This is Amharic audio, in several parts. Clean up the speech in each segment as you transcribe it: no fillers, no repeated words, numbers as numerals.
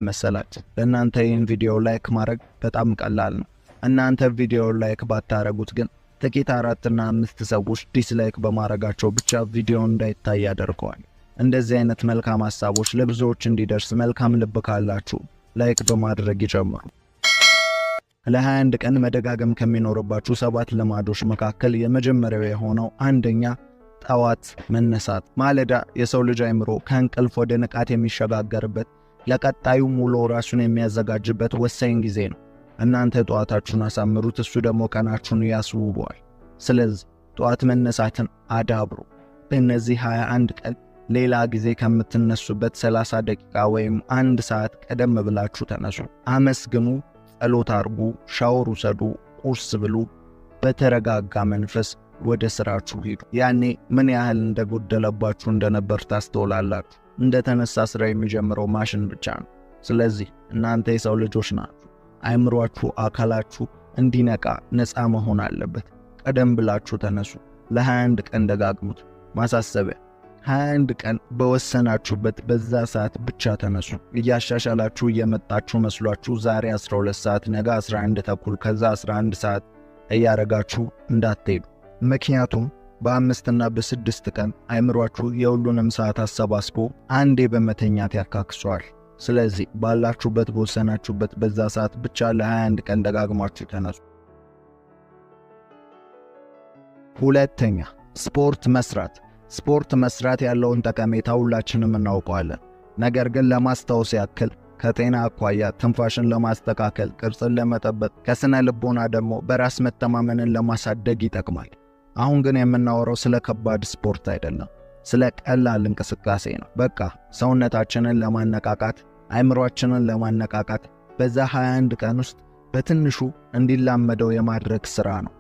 መሰላችሁ ለእናንተ ይህን ቪዲዮ ላይክ ማድረግ በጣም ቀላል ነው። እናንተ ቪዲዮ ላይክ ባታረጉት ግን ጥቂት 4 እና 5 ሰዎች ዲስላይክ በማድረጋቸው ብቻ ቪዲዮ እንዳይታይ ያደርገዋል። እንደዚህ አይነት መልካም ሐሳቦች ለብዙዎች እንዲደርስ መልካም ልብ ካላችሁ ላይክ በማድረግ ይጀምሩ። ለ21 ቀን መደጋገም ከሚኖርባችሁ 7 ልማዶች መካከል የመጀመሪያው የሆነው አንደኛ ጠዋት መነሳት። ማለዳ የሰው ልጅ አእምሮ ከእንቅልፍ ወደ ንቃት የሚሸጋገርበት ለቀጣዩ ውሎ ራሱን የሚያዘጋጅበት ወሳኝ ጊዜ ነው። እናንተ ጠዋታችሁን አሳምሩት፣ እሱ ደግሞ ቀናችሁን ያስውበዋል። ስለዚህ ጠዋት መነሳትን አዳብሩ። በእነዚህ 21 ቀን ሌላ ጊዜ ከምትነሱበት 30 ደቂቃ ወይም 1 ሰዓት ቀደም ብላችሁ ተነሱ። አመስግኑ፣ ጸሎት አርጉ፣ ሻወር ውሰዱ፣ ቁርስ ብሉ። በተረጋጋ መንፈስ ወደ ስራችሁ ሂዱ። ያኔ ምን ያህል እንደጎደለባችሁ እንደነበር ታስተውላላችሁ። እንደተነሳ ስራ የሚጀምረው ማሽን ብቻ ነው። ስለዚህ እናንተ የሰው ልጆች ናችሁ። አእምሯችሁ፣ አካላችሁ እንዲነቃ ነፃ መሆን አለበት። ቀደም ብላችሁ ተነሱ። ለ21 ቀን ደጋግሙት። ማሳሰቢያ፣ 21 ቀን በወሰናችሁበት በዛ ሰዓት ብቻ ተነሱ። እያሻሻላችሁ እየመጣችሁ መስሏችሁ ዛሬ 12 ሰዓት ነገ 11 ተኩል ከዛ 11 ሰዓት እያረጋችሁ እንዳትሄዱ። ምክንያቱም በ5 እና በ6 ቀን አእምሯችሁ የሁሉንም ሰዓት አሰባስቦ አንዴ በመተኛት ያካክሷል። ስለዚህ ባላችሁበት በወሰናችሁበት በዛ ሰዓት ብቻ ለ21 ቀን ደጋግማችሁ ተነሱ። ሁለተኛ ስፖርት መስራት። ስፖርት መስራት ያለውን ጠቀሜታ ሁላችንም እናውቀዋለን። ነገር ግን ለማስታወስ ያክል ከጤና አኳያ ትንፋሽን ለማስተካከል፣ ቅርጽን ለመጠበቅ፣ ከስነ ልቦና ደግሞ በራስ መተማመንን ለማሳደግ ይጠቅማል። አሁን ግን የምናወራው ስለ ከባድ ስፖርት አይደለም፣ ስለ ቀላል እንቅስቃሴ ነው። በቃ ሰውነታችንን ለማነቃቃት፣ አእምሮአችንን ለማነቃቃት በዛ 21 ቀን ውስጥ በትንሹ እንዲላመደው የማድረግ ሥራ ነው።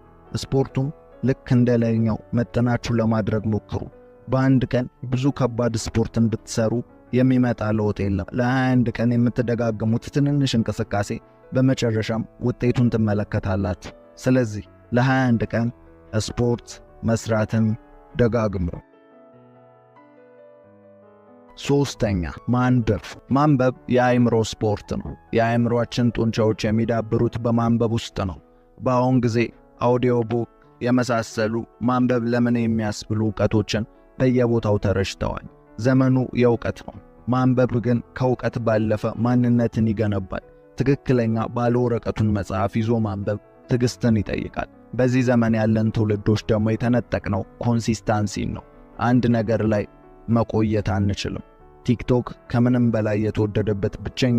ስፖርቱም ልክ እንደ ላይኛው መጠናችሁ ለማድረግ ሞክሩ። በአንድ ቀን ብዙ ከባድ ስፖርትን ብትሰሩ የሚመጣ ለውጥ የለም። ለ21 ቀን የምትደጋግሙት ትንንሽ እንቅስቃሴ በመጨረሻም ውጤቱን ትመለከታላችሁ። ስለዚህ ለ21 ቀን ስፖርት መስራትን ደጋግሙ። ሶስተኛ ማንበብ። ማንበብ የአእምሮ ስፖርት ነው። የአእምሮአችን ጡንቻዎች የሚዳብሩት በማንበብ ውስጥ ነው። በአሁን ጊዜ አውዲዮ ቡክ የመሳሰሉ ማንበብ ለምን የሚያስብሉ ዕውቀቶችን በየቦታው ተረጭተዋል። ዘመኑ የእውቀት ነው። ማንበብ ግን ከእውቀት ባለፈ ማንነትን ይገነባል። ትክክለኛ ባለ ወረቀቱን መጽሐፍ ይዞ ማንበብ ትዕግስትን ይጠይቃል። በዚህ ዘመን ያለን ትውልዶች ደግሞ የተነጠቅነው ኮንሲስታንሲን ነው። አንድ ነገር ላይ መቆየት አንችልም። ቲክቶክ ከምንም በላይ የተወደደበት ብቸኛ